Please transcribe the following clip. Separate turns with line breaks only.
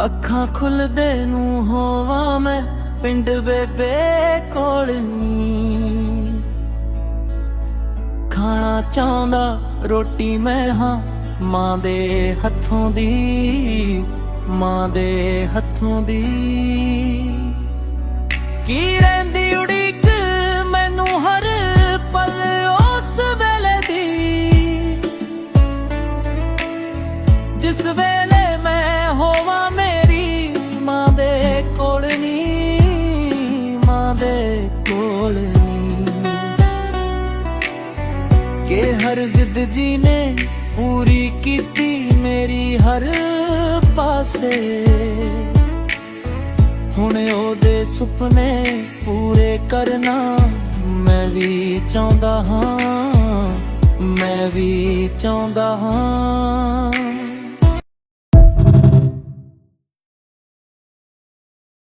ਅੱਖਾਂ ਖੁੱਲਦੇ ਨੂੰ ਹੋਵਾਂ ਮੈਂ ਪਿੰਡ ਬੇਬੇ ਕੋਲ ਨੀ। ਖਾਣਾ ਚਾਹੁੰਦਾ ਰੋਟੀ ਮੈਂ ਹਾਂ ਮਾਂ ਦੇ ਹੱਥੋਂ ਦੀ, ਮਾਂ ਦੇ ਹੱਥੋਂ ਦੀ। ਕੀ ਰਹਿੰਦੀ ਉਡੀਕ ਮੈਨੂੰ ਹਰ ਪਲ ਉਸ ਵੇਲੇ ਦੀ, ਜਿਸ ਵੇਲੇ ਮੈਂ ਹੋਵਾਂ ਮੇਰੀ ਮਾਂ ਦੇ ਕੋਲ ਨੀ, ਮਾਂ ਦੇ ਕੋਲ ਨੀ। ਕਿ ਹਰ ਜ਼ਿੱਦ ਜੀ ਨੇ ਪੂਰੀ ਕੀਤੀ ਮੇਰੀ ਹਰ ਪਾਸੇ, ਹੁਣ ਉਹਦੇ ਸੁਪਨੇ ਪੂਰੇ ਕਰਨਾ ਮੈਂ ਵੀ ਚਾਹੁੰਦਾ ਹਾਂ, ਮੈਂ ਵੀ ਚਾਹੁੰਦਾ ਹਾਂ।